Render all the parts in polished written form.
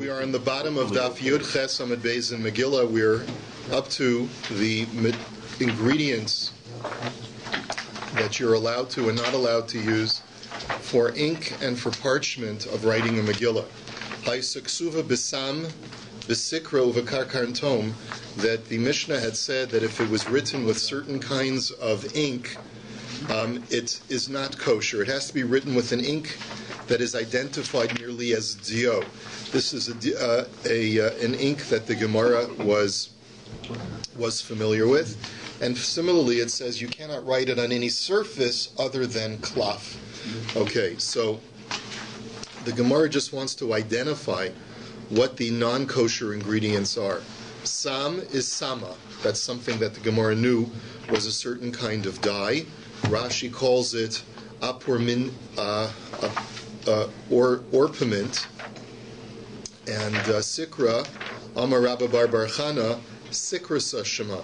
We are on the bottom of DAF Yud Ches Amud Beis in Megillah. We're up to the ingredients that you're allowed to and not allowed to use for ink and for parchment of writing a Megillah. Haisaksuva bisam bisikra uvakar kartom, that the Mishnah had said that if it was written with certain kinds of ink, it is not kosher. It has to be written with an ink that is identified merely as dio. This is an ink that the Gemara was familiar with, and similarly it says you cannot write it on any surface other than cloth. Okay, so the Gemara just wants to identify what the non-kosher ingredients are. Sam is sama. That's something that the Gemara knew was a certain kind of dye. Rashi calls it apurmin, orpiment, and sikra, Amar Rabba bar Barchana, sikrasa shema.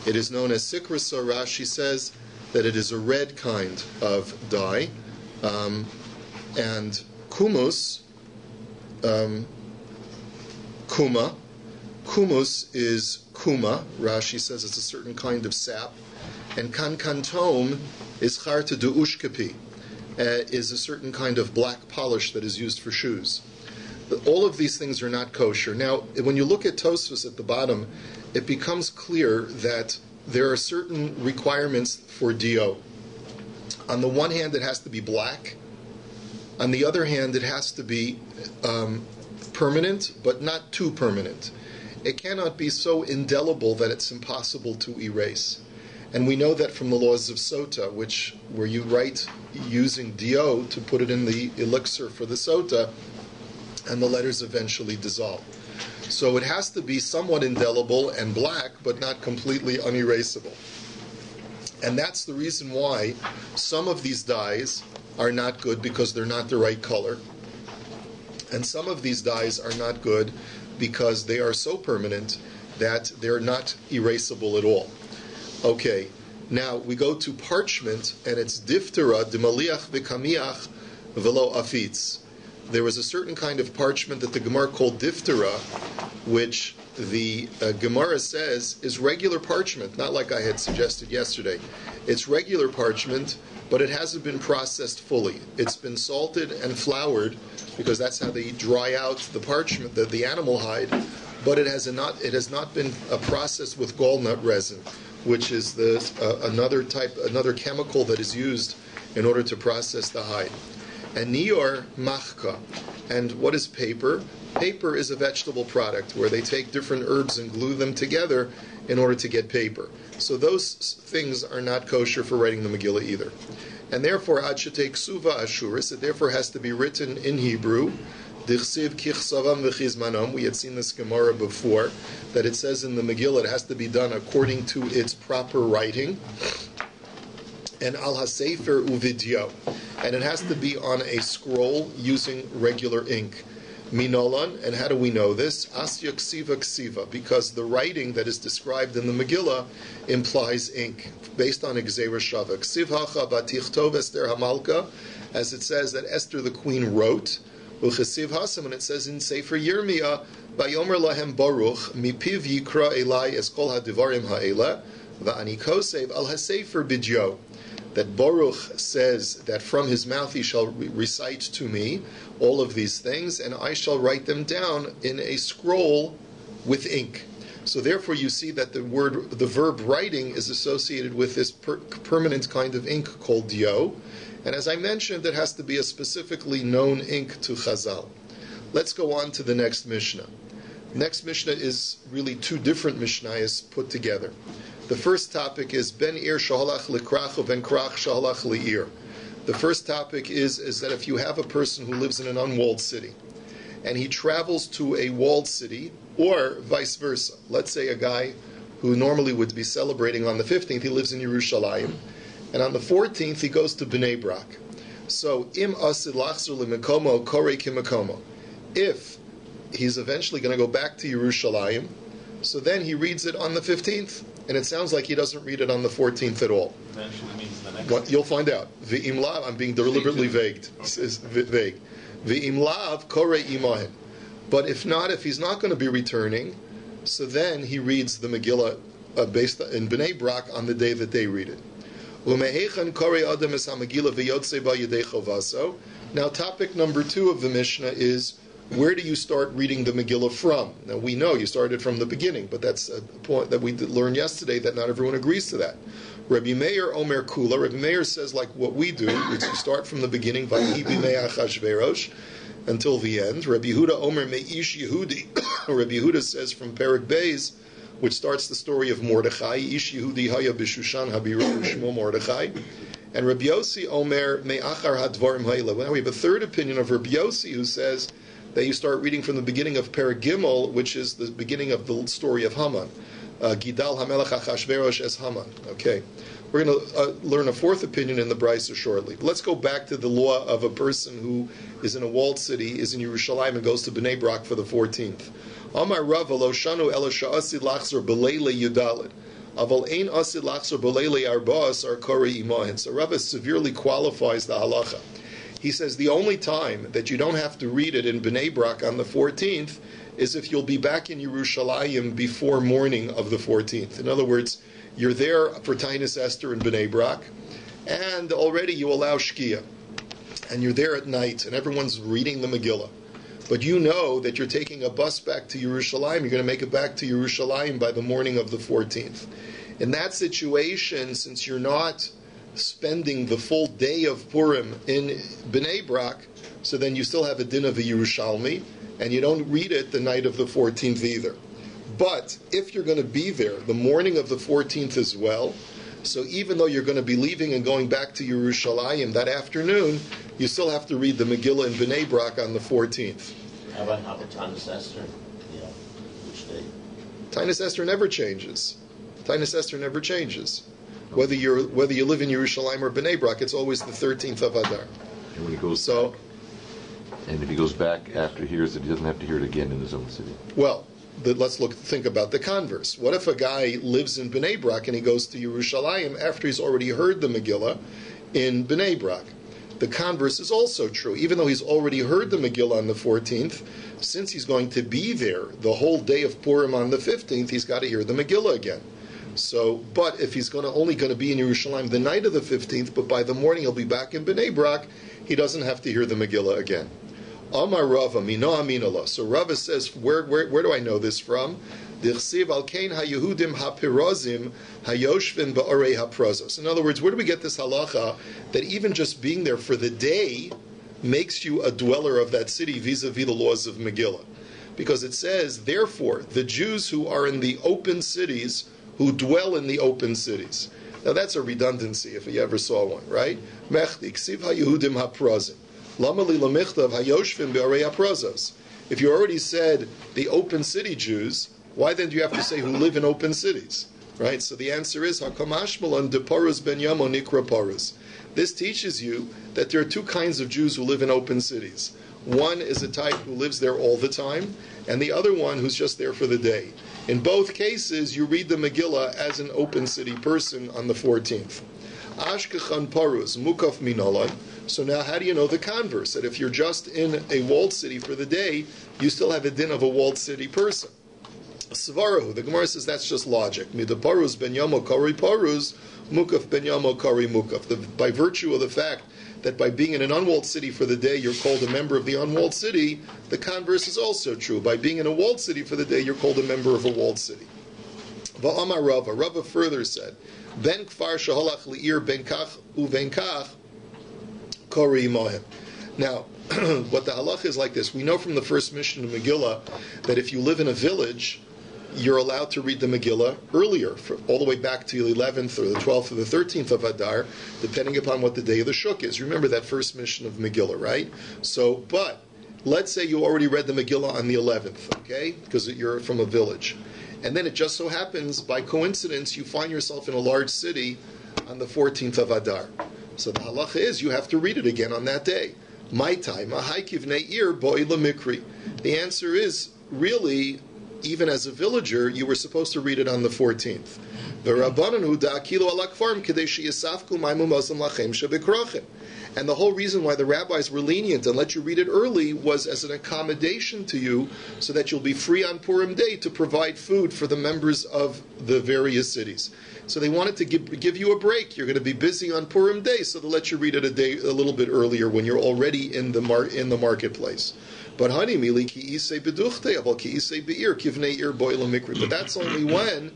It is known as sikrasa. Rashi says that it is a red kind of dye, and kumus, kuma. Kumus is kuma. Rashi says it's a certain kind of sap, and kankantom is charta du ushkapi, is a certain kind of black polish that is used for shoes. All of these things are not kosher. Now, when you look at Tosfos at the bottom, it becomes clear that there are certain requirements for dio. On the one hand, it has to be black. On the other hand, it has to be permanent, but not too permanent. It cannot be so indelible that it's impossible to erase. And we know that from the laws of Sota, where you write using dio to put it in the elixir for the Sota, and the letters eventually dissolve. So it has to be somewhat indelible and black, but not completely unerasable. And that's the reason why some of these dyes are not good, because they're not the right color. And some of these dyes are not good because they are so permanent that they're not erasable at all. Okay, now we go to parchment, and it's diftera demaliach v'kamiach v'lo afitz. There was a certain kind of parchment that the Gemara called diftera, which the Gemara says is regular parchment, not like I had suggested yesterday. It's regular parchment, but it hasn't been processed fully. It's been salted and floured, because that's how they dry out the parchment, the animal hide, but it has not been processed with gallnut resin, which is another chemical that is used in order to process the hide. And nior machka. And what is paper? Paper is a vegetable product where they take different herbs and glue them together in order to get paper. So those things are not kosher for writing the Megillah either. And therefore, ad shetei ksuva ashuris, it therefore has to be written in Hebrew. Dichsiv kichsavam v'chizmanom. We had seen this Gemara before, that it says in the Megillah it has to be done according to its proper writing. And al hasefer uvidyo, and it has to be on a scroll using regular ink. Minolan, and how do we know this? Asya ksiva ksiva, because the writing that is described in the Megillah implies ink, based on Gzeira Shava. Ksiv hacha batichtov Esther Hamalka, as it says that Esther the queen wrote. Uchesiv hasam, and it says in Sefer Yirmiyah, Vayomer lahem Baruch mipiv yikra elai es kol hadivarim ha'ela va'ani kosev al hasefer bidyo. That Baruch says that from his mouth he shall recite to me all of these things, and I shall write them down in a scroll with ink. So therefore you see that the verb writing is associated with this permanent kind of ink called dio. And as I mentioned, it has to be a specifically known ink to Chazal. Let's go on to the next Mishnah. Next Mishnah is really two different Mishnayos put together. The first topic is Ben Ir Shahalach Likrach or Ben Krach Shahalach Li'ir. The first topic is that if you have a person who lives in an unwalled city, and he travels to a walled city, or vice versa. Let's say a guy who normally would be celebrating on the 15th, he lives in Yerushalayim, and on the 14th he goes to Bnei Brak. So, Im Asid Lachzer Limekomo Korei Kimakomo. If he's eventually going to go back to Yerushalayim, so then he reads it on the 15th, and it sounds like he doesn't read it on the 14th at all. Eventually means the next. You'll find out. V'im lav, I'm being deliberately vague. Vague. V'im lav korei imahin. But if not, if he's not going to be returning, so then he reads the Megillah based in Bnei Brak on the day that they read it. Now, topic number 2 of the Mishnah is, where do you start reading the Megillah from? Now, we know you started from the beginning, but that's a point that we learned yesterday that not everyone agrees to that. Rabbi Meir Omer Kula. Rabbi Meir says like what we do, which you start from the beginning, Vayihi b'mei Achashverosh, until the end. Rabbi Yehuda Omer Me'ish Yehudi. Rabbi Yehuda says from Perek Beis, which starts the story of Mordechai, Ish Yehudi Haya B'Shushan Habiru Shmo Mordechai. And Rabbi Yossi Omer Me'achar Hadvarim Hayla. Now we have a third opinion of Rabbi Yossi who says that you start reading from the beginning of Perek Gimel, which is the beginning of the story of Haman. Gidal HaMelech Achashverosh es Haman. Okay. We're going to learn a fourth opinion in the Brisa shortly. But let's go back to the law of a person who is in a walled city, is in Yerushalayim, and goes to Bnei Brak for the 14th. Amar Rav lo shanu ela sha'asid lachzor b'leile yudalid. Aval ein asid lachzor b'leile arba'as ar kori imahin. So Rav severely qualifies the halacha. He says the only time that you don't have to read it in Bnei Brak on the 14th is if you'll be back in Yerushalayim before morning of the 14th. In other words, you're there for Tainus Esther in Bnei Brak, and already you allow Shkia, and you're there at night, and everyone's reading the Megillah. But you know that you're taking a bus back to Yerushalayim, you're going to make it back to Yerushalayim by the morning of the 14th. In that situation, since you're not spending the full day of Purim in Bnei Brak, so then you still have a din of a Yerushalmi, and you don't read it the night of the 14th either. But if you're going to be there the morning of the 14th as well, so even though you're going to be leaving and going back to Yerushalayim that afternoon, you still have to read the Megillah in Bnei Brak on the 14th. How about Tainus Esther? Yeah, which day? Tainus Esther never changes. Tainus Esther never changes. Whether you live in Yerushalayim or Bnei Brak, it's always the 13th of Adar. And when he goes back, and if he goes back after he hears it, he doesn't have to hear it again in his own city. Well, let's think about the converse. What if a guy lives in Bnei Brak and he goes to Yerushalayim after he's already heard the Megillah in Bnei Brak? The converse is also true. Even though he's already heard the Megillah on the 14th, since he's going to be there the whole day of Purim on the 15th, he's got to hear the Megillah again. So, but if he's only going to be in Yerushalayim the night of the 15th, but by the morning he'll be back in Bnei Brak, he doesn't have to hear the Megillah again. Amar Rava, Mino Aminallah. So Rava says, where do I know this from? Dichsiv alkein haYehudim haPirazim hayoshvim ba'arei haPrazos. In other words, where do we get this halacha that even just being there for the day makes you a dweller of that city vis-a-vis the laws of Megillah? Because it says, therefore, the Jews who are in the open cities, who dwell in the open cities. Now that's a redundancy if you ever saw one, right? Mechti, ksiv haYehudim haPrazim. If you already said the open city Jews, why then do you have to say who live in open cities? Right? So the answer is Hakamashmalan de Parus ben Yamo Nikra Parus. This teaches you that there are two kinds of Jews who live in open cities. One is a type who lives there all the time, and the other one who's just there for the day. In both cases, you read the Megillah as an open city person on the 14th. Ashkechan Parus, Mukaf Minalai. So now how do you know the converse? That if you're just in a walled city for the day, you still have a din of a walled city person. Svarahu, the Gemara says that's just logic. Midaparus ben Yamo Kari Parus, Mukaf ben Yamo Kari Mukaf. By virtue of the fact that by being in an unwalled city for the day, you're called a member of the unwalled city, the converse is also true. By being in a walled city for the day, you're called a member of a walled city. Va'amar Rava, Rava further said, Ben kfar shaholach li'ir ben kach uven kach kori mohem. Now, what the halach is like this. We know from the first mission of Megillah that if you live in a village, you're allowed to read the Megillah earlier, all the way back to the 11th or the 12th or the 13th of Adar, depending upon what the day of the Shuk is. Remember that first mission of Megillah, right? So, but let's say you already read the Megillah on the 11th, okay? Because you're from a village. And then it just so happens, by coincidence, you find yourself in a large city on the 14th of Adar. So the halacha is you have to read it again on that day. My time, the answer is really even as a villager, you were supposed to read it on the 14th. And the whole reason why the rabbis were lenient and let you read it early was as an accommodation to you, so that you'll be free on Purim Day to provide food for the members of the various cities. So they wanted to give you a break. You're going to be busy on Purim Day, so they'll let you read it a little bit earlier when you're already in the marketplace. But honey, mili ki isei beduchte, abal ki isei beir, kivnei ir boilam mikri. But that's only when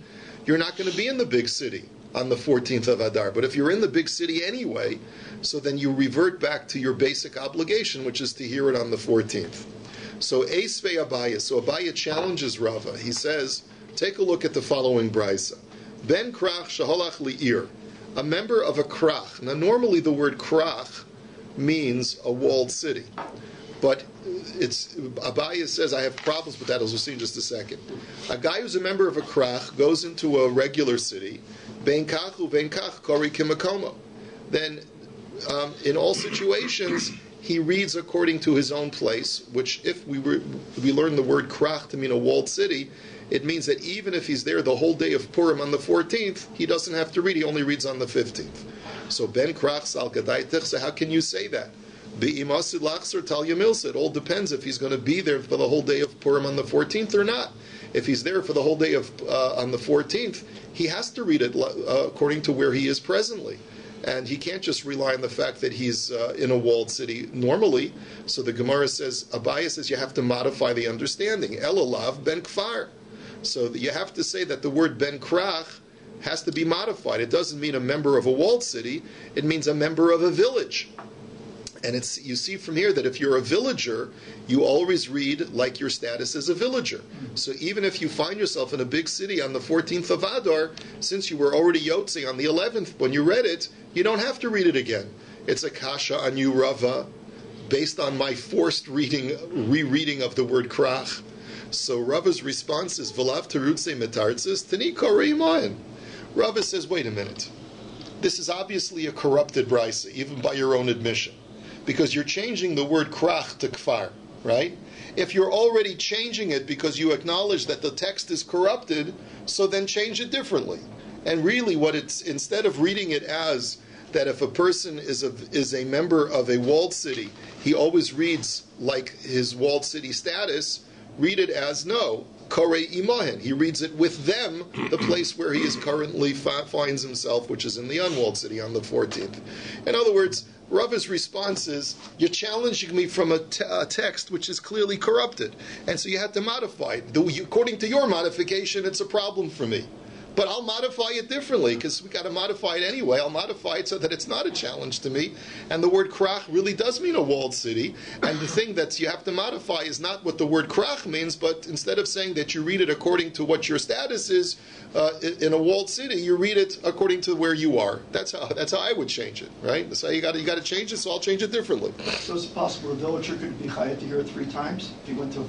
you're not going to be in the big city on the 14th of Adar. But if you're in the big city anyway, so then you revert back to your basic obligation, which is to hear it on the 14th. So Eisvei Abaya. So Abaya challenges Rava. He says, take a look at the following brisa. Ben krach shaholach li'ir. A member of a krach. Now normally the word krach means a walled city. But Abaya says, I have problems with that, as we'll see in just a second. A guy who's a member of a krach goes into a regular city, ben kach u'ben kach kori kimakomo. Then, in all situations, he reads according to his own place, which if we learn the word krach to mean a walled city, it means that even if he's there the whole day of Purim on the 14th, he doesn't have to read, he only reads on the 15th. So ben krach sal gadaytich, so how can you say that? It all depends if he's going to be there for the whole day of Purim on the 14th or not. If he's there for the whole day of on the 14th, he has to read it according to where he is presently. And he can't just rely on the fact that he's in a walled city normally. So the Gemara says, Abaya says you have to modify the understanding. Elalav ben kfar. So you have to say that the word ben krach has to be modified. It doesn't mean a member of a walled city. It means a member of a village. And you see from here that if you're a villager, you always read like your status as a villager. So even if you find yourself in a big city on the 14th of Adar, since you were already Yotze on the 11th, when you read it, you don't have to read it again. It's a kasha on you, Rava, based on my forced rereading of the word krach. So Rava's response is, V'lav terutze metartzis tani korei imayin. Rava says, wait a minute. This is obviously a corrupted brisa, even by your own admission. Because you're changing the word krach to kfar, right? If you're already changing it because you acknowledge that the text is corrupted, so then change it differently. And really what it's, instead of reading it as that if a person is a member of a walled city, he always reads like his walled city status, read it as no, korei imahen. He reads it with them, the place where he is currently finds himself, which is in the unwalled city on the 14th. In other words, Rava's response is, you're challenging me from a text which is clearly corrupted. And so you had to modify it. According to your modification, it's a problem for me. But I'll modify it differently, because we've got to modify it anyway. I'll modify it so that it's not a challenge to me. And the word krach really does mean a walled city. And the thing that you have to modify is not what the word krach means, but instead of saying that you read it according to what your status is in a walled city, you read it according to where you are. That's how I would change it, right? That's how you got to change it, so I'll change it differently. So is it possible a villager could be chayav to hear it 3 times if he went to...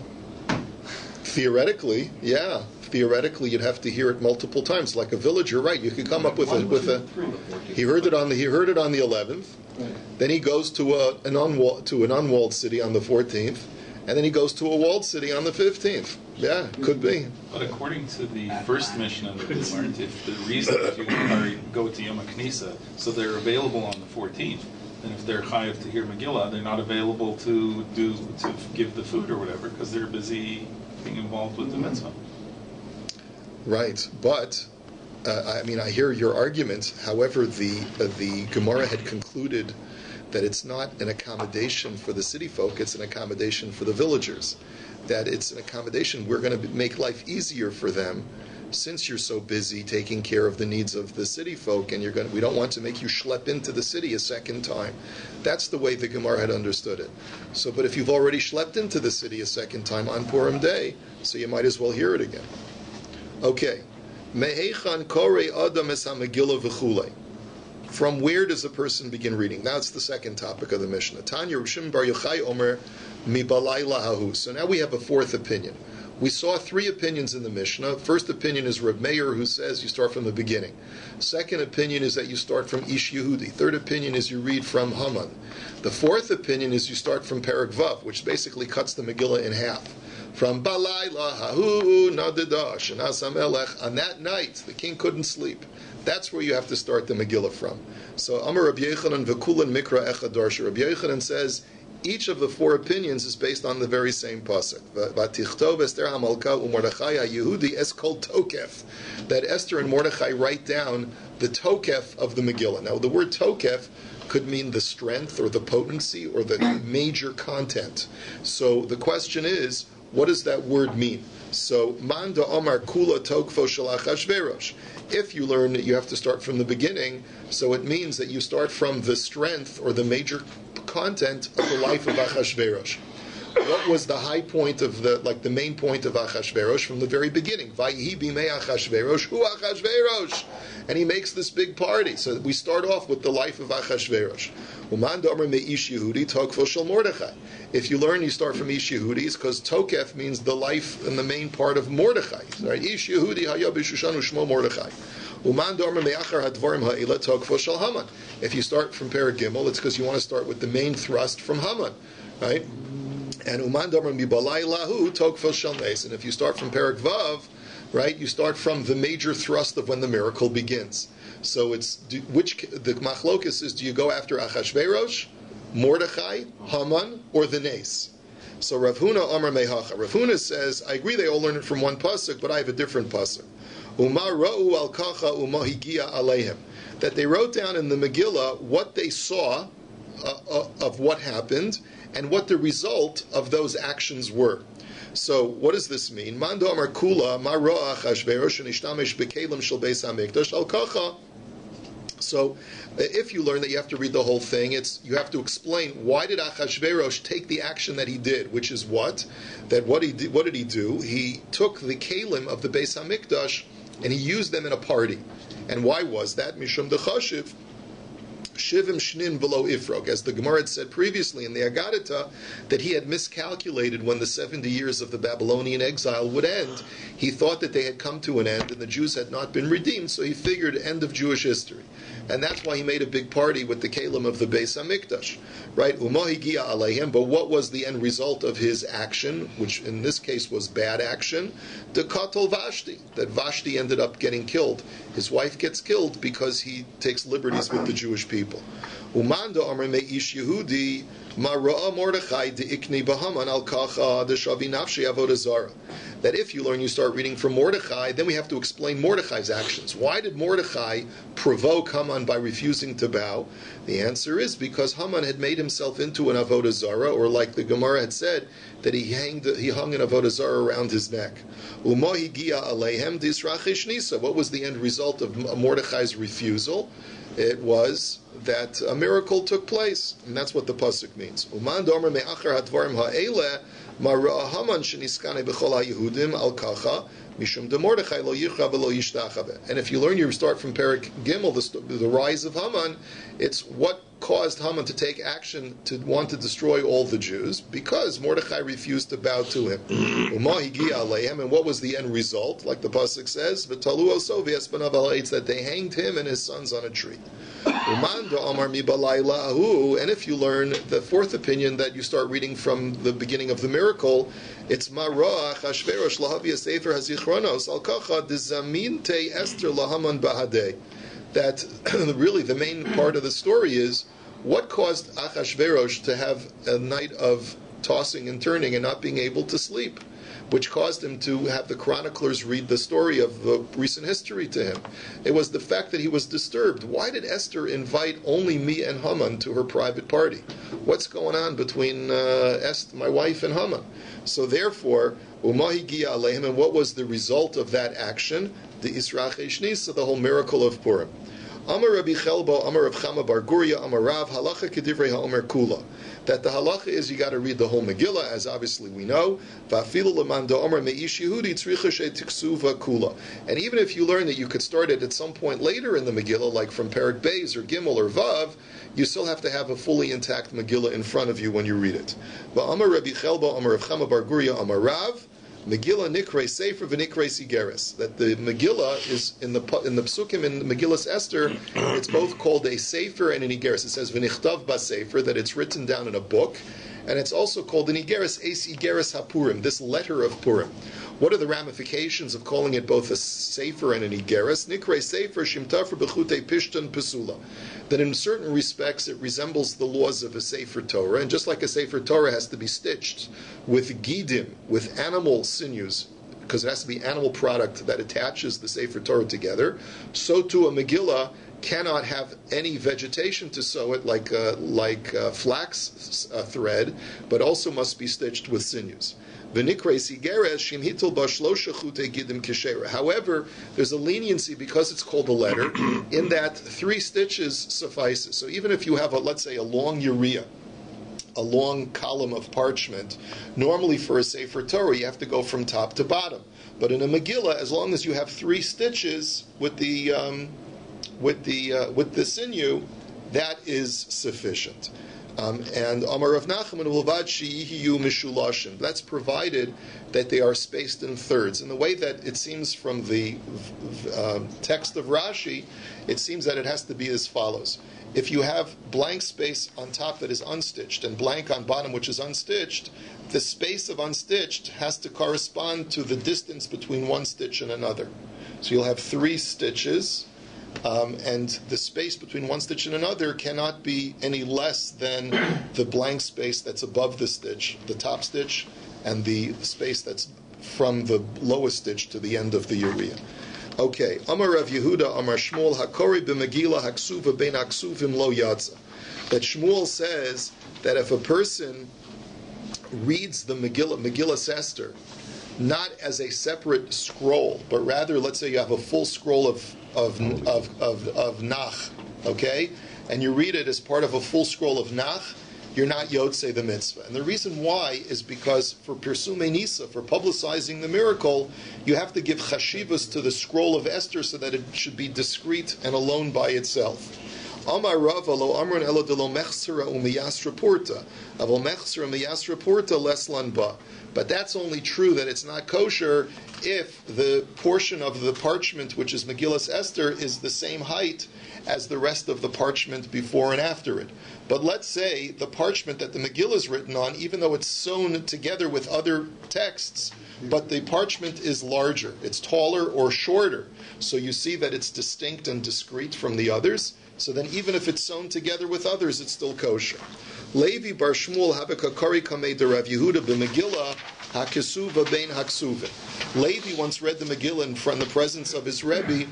Theoretically, yeah. Theoretically, you'd have to hear it multiple times, like a villager, right? You could come up with a. He heard it on the 11th. Right. Then he goes to an unwalled city on the 14th, and then he goes to a walled city on the 15th. Yeah, could be. But according to the first Mishnah that we learned, if the reason that you go to Yom HaKnisa, so they're available on the 14th, and if they're chayav to hear Megillah, they're not available to give the food or whatever because they're busy being involved with the mitzvah. Right, but I hear your argument. However, the Gemara had concluded that it's not an accommodation for the city folk; it's an accommodation for the villagers. That it's an accommodation. We're going to make life easier for them, since you're so busy taking care of the needs of the city folk, and we don't want to make you schlep into the city a second time. That's the way the Gemara had understood it. So, but if you've already schlepped into the city a second time on Purim Day, so you might as well hear it again. Okay. Me'echan korei adam es ha-Megillah v'chulei. From where does a person begin reading? That's the second topic of the Mishnah. Tanya Rishim Bar Yochai Omer mibalayla hahu. So now we have a fourth opinion. We saw three opinions in the Mishnah. First opinion is Reb Meir, who says you start from the beginning. Second opinion is that you start from Ish Yehudi. Third opinion is you read from Haman. The fourth opinion is you start from Perek Vav, which basically cuts the Megillah in half. From Balayla Hahu Nadida Shenasa Melech. On that night, the king couldn't sleep. That's where you have to start the Megillah from. So Amar Rabbi Yochanan V'kulan Mikra Echad Darsha. Rabbi Yochanan says each of the four opinions is based on the very same pasuk. Vatichtov Esther HaMalka uMordechai HaYehudi es kol tokef. That Esther and Mordechai write down the tokef of the Megillah. Now, the word tokef could mean the strength or the potency or the major content. So the question is, what does that word mean? So, Manda Omar Kula Tokfo Shalach Achashverosh. If you learn that you have to start from the beginning, so it means that you start from the strength or the major content of the life of Achashverosh. What was the high point of the main point of Achashverosh from the very beginning? Vayihi bimei Achashverosh hu Achashverosh, and he makes this big party. So we start off with the life of Achashverosh. Uman Domer meish Yehudi tokfo shel Mordechai. If you learn, you start from Ish Yehudi, because Tokef means the life and the main part of Mordechai. Right? Ish Yehudi haya b'Shushan u'shmo Mordechai. Uman Domer me'achar hadvarim ha'ila tokfo shel Haman. If you start from Perek Gimel, it's because you want to start with the main thrust from Haman, right? And Uman Domer mibalai lahu tokfo shel Nes. And if you start from Perek Vav, right, you start from the major thrust of when the miracle begins. So it's the machlokus is: do you go after Achashverosh, Mordechai, Haman, or the Nes? So Rav Huna Amar Mehacha. Rav Huna says, I agree they all learn it from one pasuk, but I have a different pasuk. Umar ra'u al kacha umahigia aleihim. That they wrote down in the Megillah what they saw of what happened and what the result of those actions were. So what does this mean? Mando Amar Kula ma ro'a Achashverosh nishtamish bekelim shel beis hamikdash al kacha. So, if you learn that you have to read the whole thing, you have to explain why did Achashverosh take the action that he did, which is what? That what did he do? He took the kalim of the Beis Hamikdash and he used them in a party. And why was that? Mishum dechashiv shivim shnin below ifrog, as the Gemara had said previously in the Agadita, that he had miscalculated when the 70 years of the Babylonian exile would end. He thought that they had come to an end and the Jews had not been redeemed, so he figured end of Jewish history. And that's why he made a big party with the Kalim of the Beis HaMikdash. Right? Umahigia aleihem, but what was the end result of his action, which in this case was bad action? The Katal Vashti, that Vashti ended up getting killed. His wife gets killed because he takes liberties with the Jewish people. Umanda Amar Meish Yehudi Mara'a Mordechai de'ikni bahaman al kacha deshavi nafshi avodah zara. That if you learn, you start reading from Mordechai, then we have to explain Mordechai's actions. Why did Mordechai provoke Haman by refusing to bow? The answer is because Haman had made himself into an avodah zara, or like the Gemara had said, that he hung an avodah zara around his neck. Umahi gia aleihem disrachish nisa. What was the end result of Mordechai's refusal? It was that a miracle took place, and that's what the pasuk means. Uman domer me'achar hadvarim ha'eleh mara'a Haman sheniskane b'chol ha'yehudim al kacha mishum de Mordechai lo yichra v'lo yishtachaveh. And if you learn, you start from Perek Gimel, the rise of Haman. It's what caused Haman to take action to want to destroy all the Jews, because Mordechai refused to bow to him. And what was the end result? Like the pasuk says, that they hanged him and his sons on a tree. And if you learn the fourth opinion, that you start reading from the beginning of the miracle, it's Marah Achashverosh lahavia sefer hazichronos al kacha dizaminte Esther lahaman bahadeh. That really the main part of the story is what caused Achashverosh to have a night of tossing and turning and not being able to sleep, which caused him to have the chroniclers read the story of the recent history to him. It was the fact that he was disturbed. Why did Esther invite only me and Haman to her private party? What's going on between my wife, and Haman? So therefore, Umahi Gia Aleihim, and what was the result of that action? The Israch Eshnis, the whole miracle of Purim. Amar Rabbi Chelbo, Amar Rav Chama Bar Guria, Amar Rav, halacha kedivrei ha'omer kula. That the halacha is you got to read the whole Megillah, as obviously we know. Va'afilu lemando Amar meish Yehudi tzricha shetiksuva kula. And even if you learn that you could start it at some point later in the Megillah, like from Perek Beis or Gimel or Vav, you still have to have a fully intact Megillah in front of you when you read it. Va'amar Rabbi Chelbo, Amar Rav Chama Bar Guria, Amar Rav, Megillah Nikrei Sefer v'Nikrei Sigeres. That the Megillah is in the Psukim in Megillah's Esther. It's both called a Sefer and an Igeres. It says v'Nichtav ba Sefer, that it's written down in a book, and it's also called an Igeres, Eis Igeres HaPurim, this letter of Purim. What are the ramifications of calling it both a Sefer and an Igeres? Nikrei Sefer Shimtafra b'Chutei Pishtan Pesula. That in certain respects it resembles the laws of a Sefer Torah, and just like a Sefer Torah has to be stitched with gidim, with animal sinews, because it has to be animal product that attaches the Sefer Torah together, so too a Megillah cannot have any vegetation to sew it like flax thread, but also must be stitched with sinews. However, there's a leniency because it's called a letter, in that 3 stitches suffices. So even if you have, let's say, a long urea, a long column of parchment, normally for a Sefer Torah you have to go from top to bottom. But in a Megillah, as long as you have 3 stitches with the sinew, that is sufficient. And Amar Rav Nachman Ulvad Sheyiyu Mishulashim. That's provided that they are spaced in thirds. And the way that it seems from the text of Rashi, it seems that it has to be as follows. If you have blank space on top that is unstitched and blank on bottom which is unstitched, the space of unstitched has to correspond to the distance between one stitch and another. So you'll have 3 stitches. And the space between one stitch and another cannot be any less than the blank space that's above the stitch, the top stitch, and the space that's from the lowest stitch to the end of the urea. Okay, Amar Rav Yehuda, Amar Shmuel, Hakori b'Megillah Haksuva bein Haksuvim lo yatza. That Shmuel says that if a person reads the Megillah Esther, not as a separate scroll, but rather, let's say you have a full scroll of Nach, okay, and you read it as part of a full scroll of Nach, you're not Yotzei the mitzvah. And the reason why is because for Pirsume Nisa, for publicizing the miracle, you have to give chashivas to the scroll of Esther so that it should be discrete and alone by itself. Amar Rava lo amron elo de lo mechsera umiyasra porta, avol mechsera umiyasra porta leslan ba. But that's only true that it's not kosher if the portion of the parchment which is Megillas Esther is the same height as the rest of the parchment before and after it. But let's say the parchment that the Megillah is written on, even though it's sewn together with other texts, but the parchment is larger, it's taller or shorter, so you see that it's distinct and discrete from the others, so then even if it's sewn together with others, it's still kosher. Levi bar Shmuel habekakari kamei de Rav Yehuda b'Megillah hakesuva bein haksuvin. Levi once read the Megillah in the presence of his Rebbe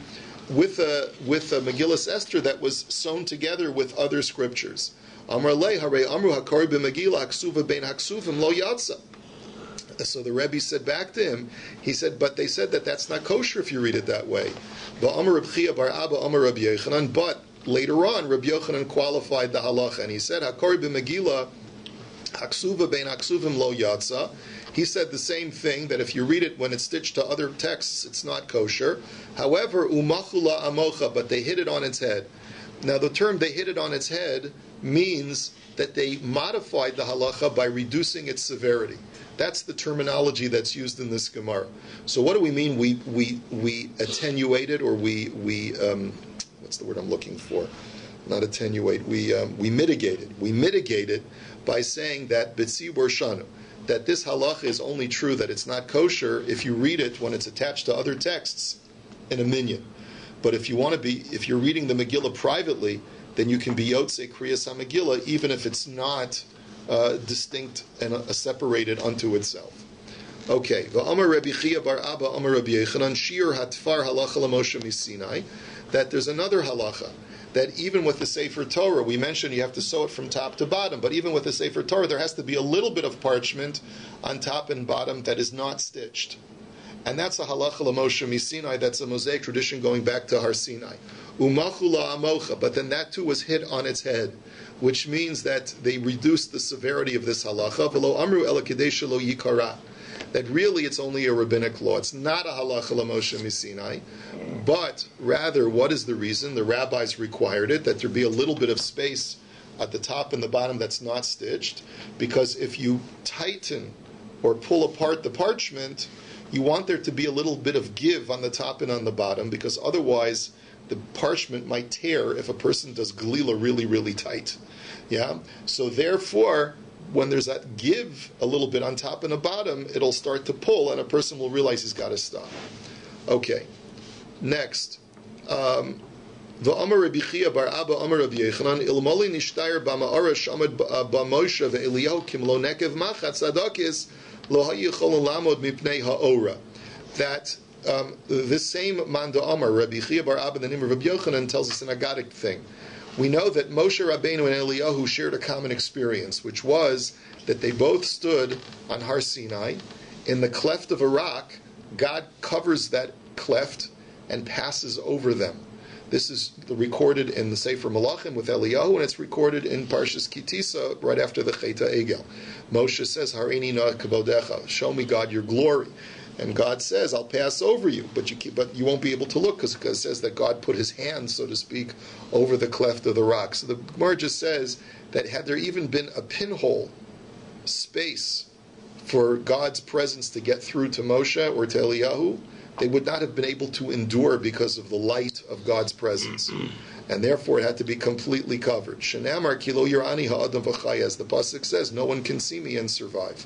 with a Megillas Esther that was sewn together with other scriptures. Amar lei harei amru hakari b'Megillah haksuva bein haksuvim lo yatsa. So the Rebbe said back to him, he said, but they said that that's not kosher if you read it that way. But Amar Reb Chia bar Abba Amar Rabbi Yochanan, but later on, Rabbi Yochanan qualified the halacha, and he said, "Hakori b'Megillah, haksuva bein haksuvim lo yatsa." He said the same thing, that if you read it when it's stitched to other texts, it's not kosher. However, umachula amocha, but they hit it on its head. Now, the term "they hit it on its head" means that they modified the halacha by reducing its severity. That's the terminology that's used in this Gemara. So, what do we mean? We attenuated, or we what's the word I'm looking for? Not attenuate. We mitigated. We mitigated by saying that bitzibur shanu, that this halacha is only true, that it's not kosher if you read it when it's attached to other texts in a minyan. But if you're reading the Megillah privately, then you can be yotzei kriyas HaMegillah even if it's not distinct and separated unto itself. Okay. V'amar Rabbi Chia bar Abba Amar Rabbi Yochanan shir hatfar halacha l'Moshe miSinai. That there's another halacha, that even with the Sefer Torah, we mentioned you have to sew it from top to bottom, but even with the Sefer Torah, there has to be a little bit of parchment on top and bottom that is not stitched. And that's a halacha l'Moshe miSinai. That's a Mosaic tradition going back to Har Sinai. Umachu la'amocha, but then that too was hit on its head, which means that they reduced the severity of this halacha. V'lo amru ela kedei shelo yikara. That really it's only a rabbinic law. It's not a halacha l'Moshe miSinai, but rather, what is the reason? The rabbis required it, that there be a little bit of space at the top and the bottom that's not stitched, because if you tighten or pull apart the parchment, you want there to be a little bit of give on the top and on the bottom, because otherwise the parchment might tear if a person does galila really, really tight. Yeah? So therefore, when there's that give a little bit on top and the bottom, it'll start to pull, and a person will realize he's got to stop. Okay. Next. The Amar Rabbi Chia bar Abba Amar Rabbi Yechanan ilmoli nishtayr b'ma'ara shamad b'Moshe ve'Eliyahu kim lo nekev machat tzadakis lo hayichol lamod mipnei ha'ora. That this man Manda Amar Rabbi Chia bar Abba, the name of Rabbi Yechanan, tells us an agadic thing. We know that Moshe Rabbeinu and Eliyahu shared a common experience, which was that they both stood on Har Sinai. In the cleft of a rock, God covers that cleft and passes over them. This is recorded in the Sefer Menachem with Eliyahu, and it's recorded in Parshas Kitisa right after the Cheta Egel. Moshe says, Harini na kavodecha, show me, God, your glory. And God says, I'll pass over you, but you won't be able to look, because it says that God put his hand, so to speak, over the cleft of the rock. So the Gemara just says that had there even been a pinhole space for God's presence to get through to Moshe or to Eliyahu, they would not have been able to endure because of the light of God's presence. And therefore it had to be completely covered. Shenamar kilo yirani ha'adam v'chai, as the pasuk says, no one can see me and survive.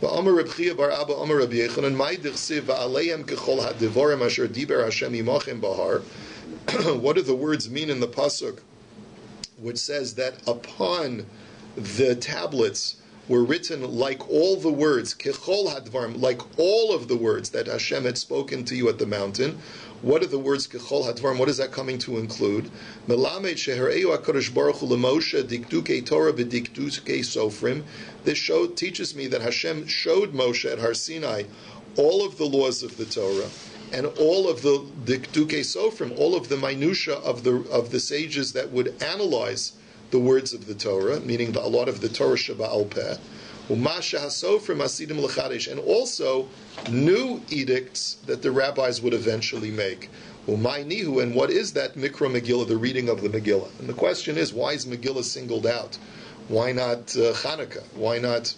V'amar Reb Chia bar Abba Amar Rabbi Yechanan mai dichsiv va'aleihem kechol ha'devorim asher diber Hashem imachem bahar. What do the words mean in the pasuk, which says that upon the tablets were written like all the words, kechol hadvarim, like all of the words that Hashem had spoken to you at the mountain? What are the words kechol hadvarim? What is that coming to include? Melamed shehareu HaKadosh Baruch Hu LeMoshe dikdukei Torah v'dikdukei Sofrim. This teaches me that Hashem showed Moshe at Har Sinai all of the laws of the Torah and all of the dikdukei Sofrim, all of the minutia of the sages that would analyze the words of the Torah, meaning a lot of the Torah Sheba'al Peh, and also new edicts that the rabbis would eventually make. And what is that Mikra Megillah, the reading of the Megillah? And the question is, why is Megillah singled out? Why not Chanukah? Why not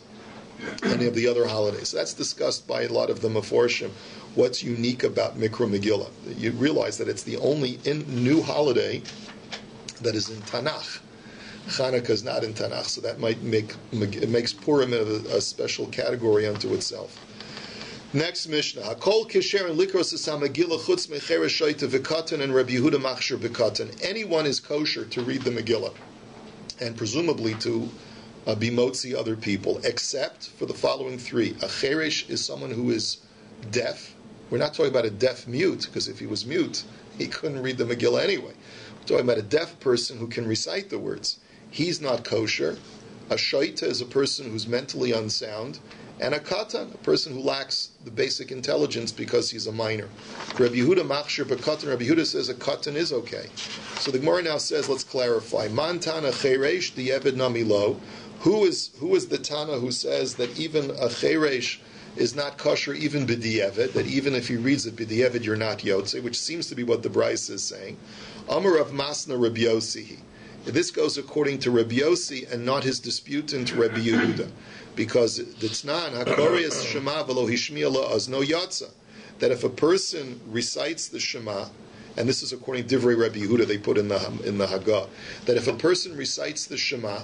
any of the other holidays? So that's discussed by a lot of the Meforshim. What's unique about Mikra Megillah? You realize that it's the only new holiday that is in Tanakh. Chanukah is not in Tanakh, so that might makes Purim a special category unto itself. Next Mishnah: Hakol kisher and likros Megillah chutz mecheres shoyte v'katan and Rabbi Yehuda machshir v'katan. Anyone is kosher to read the Megillah, and presumably to be motzi other people, except for the following three. A cheresh is someone who is deaf. We're not talking about a deaf mute, because if he was mute, he couldn't read the Megillah anyway. We're talking about a deaf person who can recite the words. He's not kosher. A shaita is a person who's mentally unsound. And a katan, a person who lacks the basic intelligence because he's a minor. Rabbi Yehuda machshir b'katan. Rabbi Yehuda says a katan is okay. So the Gemara now says, let's clarify. Man tana cheresh di'eved namilo. Who is the Tana who says that even a cheresh is not kosher, even b'di'eved, that even if he reads it b'di'eved, you're not yotze, which seems to be what the Bryce is saying. Amar of Masna Rabbi Yossi. This goes according to Rabbi Yossi and not his disputant Rabbi Yehuda, because the Tnan Hakorias Shema v'lo hishmiya la'az no yatza, that if a person recites the Shema, and this is according to Divrei Rabbi Yehuda, they put in the Haggah, that if a person recites the Shema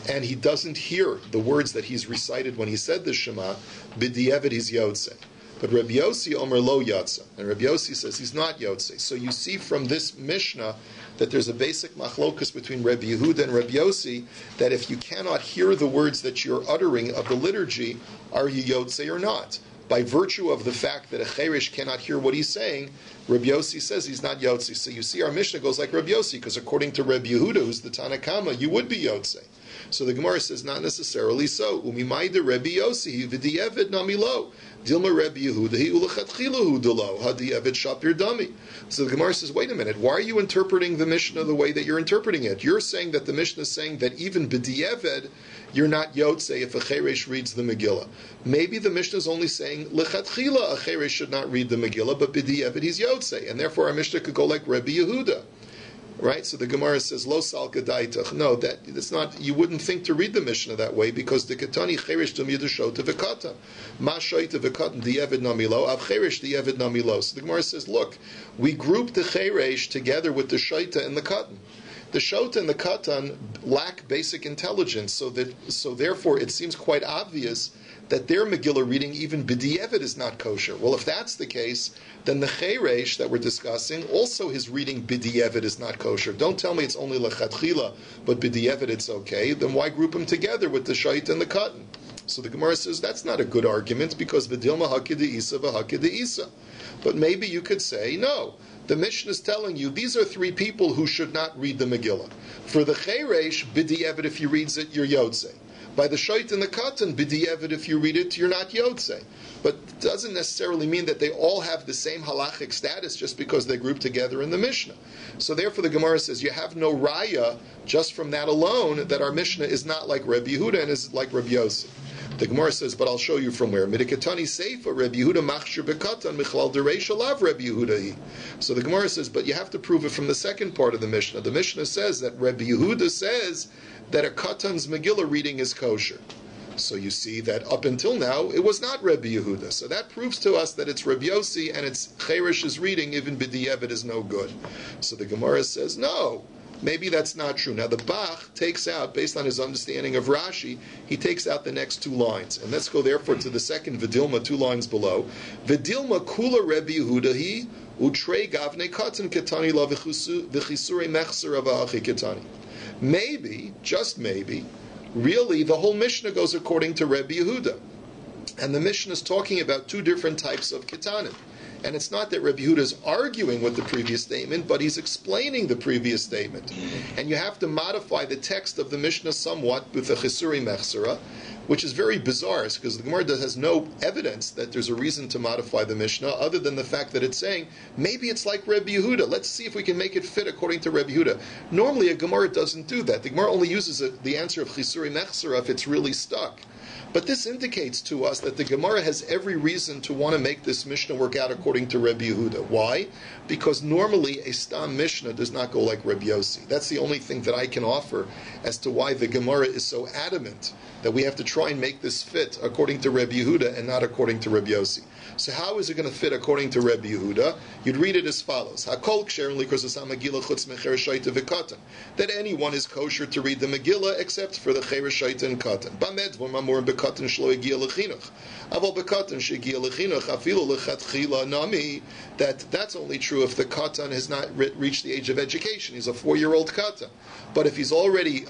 and he doesn't hear the words that he's recited when he said the Shema, b'di'evet he's yotze. But Rabbi Yossi Omer lo yatza, and Rabbi Yossi says he's not yotze. So you see from this Mishnah that there's a basic machlokus between Rabbi Yehuda and Rabbi Yossi, that if you cannot hear the words that you're uttering of the liturgy, are you yotze or not? By virtue of the fact that a cheresh cannot hear what he's saying, Rabbi Yossi says he's not yotze. So you see our Mishnah goes like Rabbi Yossi, because according to Rabbi Yehuda, who's the Tanakama, you would be yotze. So the Gemara says not necessarily so. Umimayda Rabbi Yossi v'di'eved namilo. Dilma Rebbe Yehuda ulechatchilahu delo hadi'evet shapir dami. So the Gemara says, wait a minute, why are you interpreting the Mishnah the way that you're interpreting it? You're saying that the Mishnah is saying that even b'di'evet, you're not yotzei if a cheresh reads the Megillah. Maybe the Mishnah is only saying lechatchila a cheresh should not read the Megillah, but b'di'evet he's yotzei, and therefore our Mishnah could go like Rebbe Yehuda. Right, so the Gemara says lo salka daitach. No, that's not. You wouldn't think to read the Mishnah that way because the ketani cheresh dum yidashot v'katan, ma shoyta v'katan di'evid namilo av cheresh di'evid namilo. So the Gemara says, look, we group the cheresh together with the shoyta and the katan. The shota and the katan lack basic intelligence, so therefore it seems quite obvious that their Megillah reading, even b'di'evid, is not kosher. Well, if that's the case, then the cheresh that we're discussing, also his reading b'di'evid is not kosher. Don't tell me it's only lechatchila, but b'di'evid it's okay. Then why group them together with the shait and the katan? So the Gemara says that's not a good argument because v'dilma hakideisa v'hakideisa. But maybe you could say no. The Mishnah is telling you these are three people who should not read the Megillah. For the cheresh, b'di'evid, if he reads it, you're yotzei. By the shoit and the katan, b'di'evid, if you read it, you're not yotzei. But it doesn't necessarily mean that they all have the same halachic status just because they group together in the Mishnah. So therefore the Gemara says you have no raya just from that alone that our Mishnah is not like Rebbe Yehuda and is like Rebbe Yossi. The Gemara says, but I'll show you from where. Midikatani Seifa, Rebbe Yehuda machshir bekatan, michlal dereisha lav Rebbe Yehuda. So the Gemara says, but you have to prove it from the second part of the Mishnah. The Mishnah says that Rebbe Yehuda says that a katan's Megillah reading is kosher. So you see that up until now, it was not Rebbe Yehuda. So that proves to us that it's Rebbe Yossi and it's Cheresh's reading, even b'di'evet, is no good. So the Gemara says, no. Maybe that's not true. Now the Bach takes out, based on his understanding of Rashi, he takes out the next two lines. And let's go therefore to the second Vidilma, 2 lines below. Vidilma kula Rebbe Yehuda hi utrei gavne katan ketani la v'chisure mechser avachi ketani. Maybe, just maybe, really the whole Mishnah goes according to Rebbe Yehuda. And the Mishnah is talking about 2 different types of ketanim. And it's not that Rebbe Yehuda is arguing with the previous statement, but he's explaining the previous statement. And you have to modify the text of the Mishnah somewhat with a chisuri mechsera, which is very bizarre, because the Gemara has no evidence that there's a reason to modify the Mishnah, other than the fact that it's saying, maybe it's like Rebbe Yehuda. Let's see if we can make it fit according to Rebbe Yehuda. Normally a Gemara doesn't do that. The Gemara only uses the answer of chisuri mechsera if it's really stuck. But this indicates to us that the Gemara has every reason to want to make this Mishnah work out according to Rebbe Yehuda. Why? Because normally a Stam Mishnah does not go like Rebbe Yossi. That's the only thing that I can offer as to why the Gemara is so adamant that we have to try and make this fit according to Rebbe Yehuda and not according to Rebbe Yossi. So how is it going to fit according to Rebbe Yehuda? You'd read it as follows: Hakol ksher likrosas Megillah chutz mecher shaita v'katan. That anyone is kosher to read the Megillah except for the cher shaita and katan. Bamed v'mamor bekatan shlo egia lechinuch. Aval bekatan shegia lechinuch afilu lechatchila nami. That's only true if the katan has not reached the age of education. He's a 4-year-old katan. But if he's already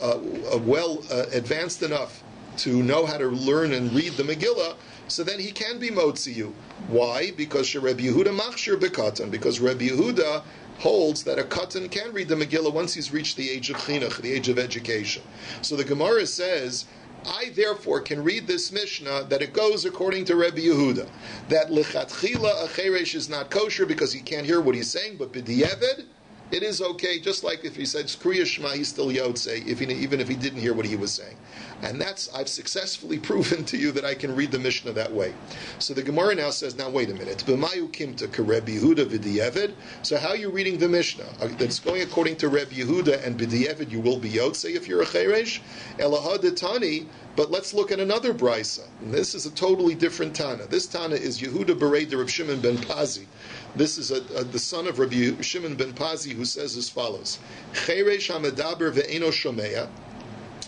well advanced enough to know how to learn and read the Megillah, so then he can be motziyu. Why? Because Rebbe Yehuda machshir bekatan. Because Rebbe Yehuda holds that a katan can read the Megillah once he's reached the age of chinuch, the age of education. So the Gemara says, I therefore can read this Mishnah that it goes according to Rebbe Yehuda, that lichatchila a cheresh is not kosher because he can't hear what he's saying, but b'di'evid, it is okay, just like if he said Kriya Shema, he's still Yotzei, even if he didn't hear what he was saying. And I've successfully proven to you that I can read the Mishnah that way. So the Gemara now says, now wait a minute, B'mayu kimta Rebbe Yehuda v'di'evid. So how are you reading the Mishnah? That's going according to Rebbe Yehuda, and b'di'evid you will be Yotzei if you're a Cheresh. Elahadetani, but let's look at another brisa. And this is a totally different Tana. This Tana is Yehuda Bereder of Shimon ben Pazi. This is the son of Rabbi Shimon ben Pazi, who says as follows: Cheresh hamedaber ve'eno shomea,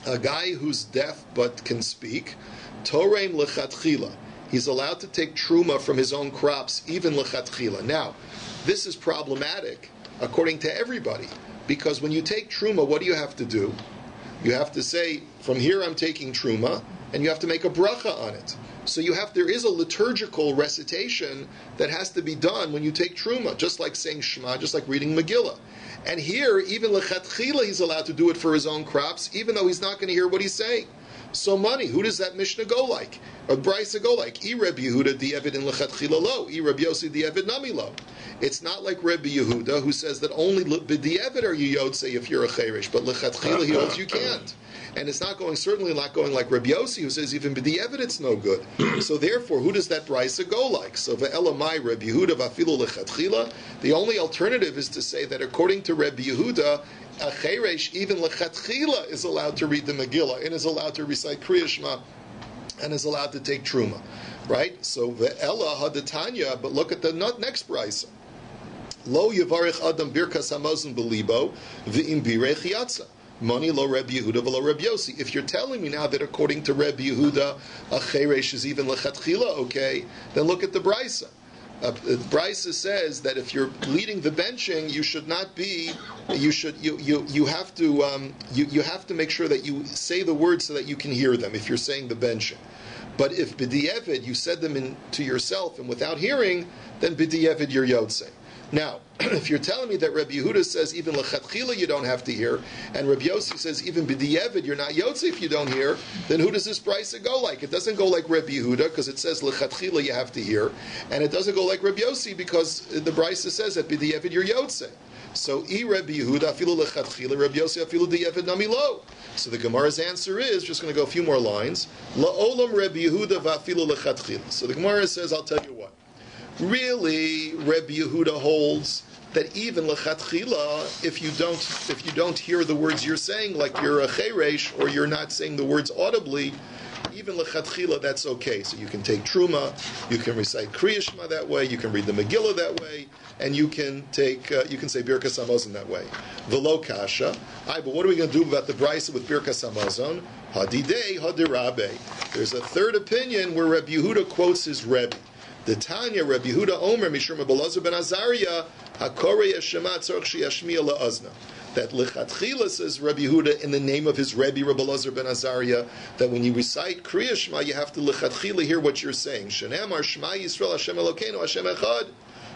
a guy who's deaf but can speak, toreim lechatchila. He's allowed to take truma from his own crops, even lechatchila. Now, this is problematic according to everybody, because when you take truma, what do you have to do? You have to say, from here I'm taking truma, and you have to make a bracha on it. So there is a liturgical recitation that has to be done when you take truma, just like saying Shema, just like reading Megillah. And here, even lechatchila, he's allowed to do it for his own crops, even though he's not going to hear what he's saying. So money, who does that Mishnah go like? Or Brisa go like? I Rabbi Yehuda di'evid in lechatchila lo. I Rabbi Yossi di'evid nami lo. It's not like Rabbi Yehuda, who says that only b'di'evid are you yotzei if you're a cheresh, but lechatchila he holds you can't. And it's certainly not going like Rabbi Yossi, who says even b'di'evid it's no good. So therefore, who does that Brisa go like? So ve'elamai Rabbi Yehuda v'afilu lechatchila. The only alternative is to say that according to Rabbi Yehuda, a cheresh, even lechatchila, is allowed to read the Megillah and is allowed to recite Kriya Shema and is allowed to take Truma, right? So ve'ela hadatanya, but look at the next brisa. Lo yavarich adam birkas hamazon belibo v'im birech yatsa. Money lo Rabbi Yehuda v'lo Rabbi Yossi. If you're telling me now that according to Rabbi Yehuda, a cheresh is even lechatchila, okay, then look at the brisa. Brisa says that if you're leading the benching, you should not be. You have to make sure that you say the words so that you can hear them. If you're saying the benching, but if b'di'evid you said them to yourself and without hearing, then b'di'evid you're yotzei. Now, if you're telling me that Rabbi Yehuda says even lechatchila you don't have to hear, and Rabbi Yossi says even b'di'evid you're not yotzei if you don't hear, then who does this brisa go like? It doesn't go like Rabbi Yehuda because it says lechatchila you have to hear, and it doesn't go like Rabbi Yossi because the brisa says that b'di'evid you're yotzei. So I Rabbi Yehuda afilu lechatchila, Rabbi Yossi afilu di'evid nami lo. So the Gemara's answer is, just going to go a few more lines, la'olam Rabbi Yehuda va'afilu lechatchila. So the Gemara says, I'll tell you what. Really, Rabbi Yehuda holds that even lechatchila, if you don't hear the words you're saying, like you're a cheresh or you're not saying the words audibly, even lechatchila that's okay. So you can take truma, you can recite Kriya Shema that way, you can read the Megillah that way, and you can say Birkas Hamazon that way. V'lo kasha. But what are we going to do about the brisa with Birkas Hamazon? Hadidei hadirabe. There's a third opinion where Rabbi Yehuda quotes his Rebbe. The Tanya, Rabbi Yehuda Omer, Mishum Rabbi Elazar ben Azariah, HaKorei Yeshema Tzorch Sheyashmiya La'azna. That lechatchila, says Rabbi Yehuda, in the name of his Rebbe, Rabbi Elazar ben Azariah, that when you recite Kriya Shema, you have to lechatchila hear what you're saying. Shenemar Shema Yisrael Hashem Elokeinu Hashem Echad,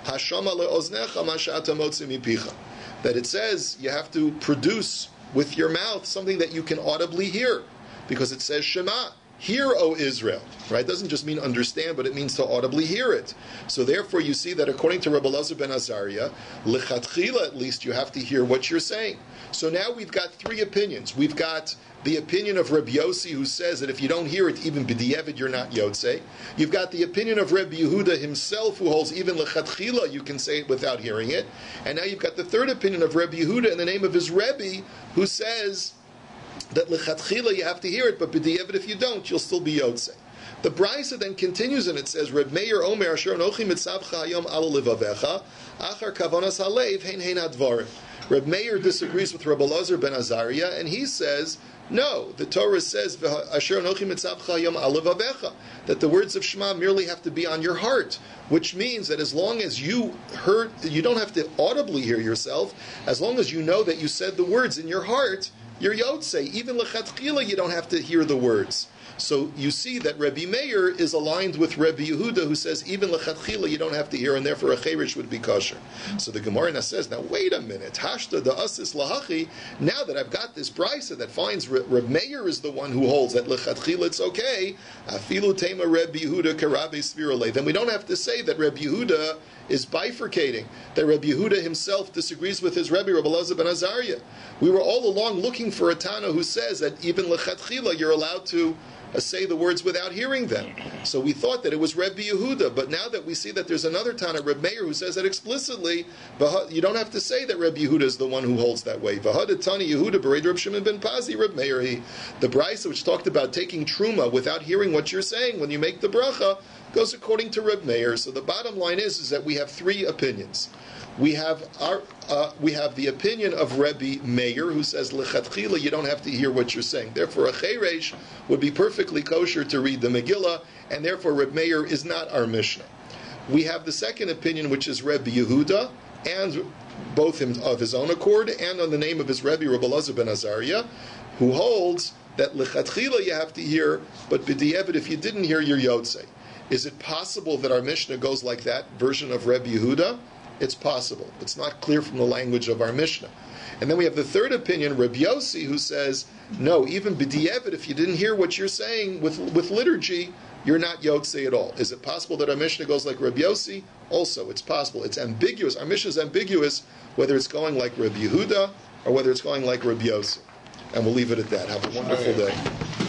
Hashama le'oznecha ma she'ata motzi mipicha. That it says you have to produce with your mouth something that you can audibly hear, because it says Shema. Hear, O Israel, right? It doesn't just mean understand, but it means to audibly hear it. So therefore you see that according to Rabbi Elazar ben Azariah, lechatchila at least you have to hear what you're saying. So now we've got three opinions. We've got the opinion of Rabbi Yossi, who says that if you don't hear it, even b'di'evid, you're not yotzei. You've got the opinion of Rabbi Yehuda himself, who holds even lechatchila, you can say it without hearing it. And now you've got the third opinion of Rabbi Yehuda in the name of his Rebbe, who says that lechatchila you have to hear it, but b'di'evid if you don't, you'll still be yotzei. The brisa then continues and it says, Reb Meir Omer Asher Anochi Mitzavcha Hayom Ala Levavecha Achar Kavanas Halev Hein Hein Advarim. Reb Meir disagrees with Rabbi Elazar ben Azariah, and he says, no, the Torah says Asher Anochi Mitzavcha Hayom Ala Levavecha, that the words of Shema merely have to be on your heart, which means that as long as you heard, you don't have to audibly hear yourself, as long as you know that you said the words in your heart, you're yotzei. Even lechatchila, you don't have to hear the words. So you see that Rabbi Meir is aligned with Rabbi Yehuda, who says even lechatchila you don't have to hear, and therefore a cheresh would be kosher. So the Gemara now says, now wait a minute, hashta da asis lahachi. Now that I've got this brisa that finds Rabbi Meir is the one who holds that lechatchila it's okay, afilu tema Rabbi Yehuda karabe svirale. Then we don't have to say that Rabbi Yehuda is bifurcating, that Rabbi Yehuda himself disagrees with his Rebbe, Rabbi Elazar ben Azariah. We were all along looking for a Tana who says that even lechatchila you're allowed to say the words without hearing them. So we thought that it was Rabbi Yehuda, but now that we see that there's another Tana, Reb Meir, who says that explicitly, you don't have to say that Rabbi Yehuda is the one who holds that way. V'hada Tani Yehuda b'reid Reb Shimon ben Pazi Reb Meir. The brisa which talked about taking truma without hearing what you're saying when you make the bracha goes according to Reb Meir. So the bottom line is that we have three opinions. We have the opinion of Rabbi Meir, who says lechatchila you don't have to hear what you're saying. Therefore, a cheresh would be perfectly kosher to read the Megillah, and therefore Rabbi Meir is not our Mishnah. We have the second opinion, which is Rabbi Yehuda, and both of his own accord, and on the name of his Rebbe, Rabbi Elazar ben Azariah, who holds that lechatchila you have to hear, but b'di'evid if you didn't hear, you're yotzei. Is it possible that our Mishnah goes like that version of Rabbi Yehuda? It's possible. It's not clear from the language of our Mishnah. And then we have the third opinion, Rabbi Yossi, who says, no, even b'di'evet, if you didn't hear what you're saying with liturgy, you're not Yotzei at all. Is it possible that our Mishnah goes like Rabbi Yossi? Also, it's possible. It's ambiguous. Our Mishnah is ambiguous whether it's going like Rabbi Yehuda or whether it's going like Rabbi Yossi. And we'll leave it at that. Have a wonderful day.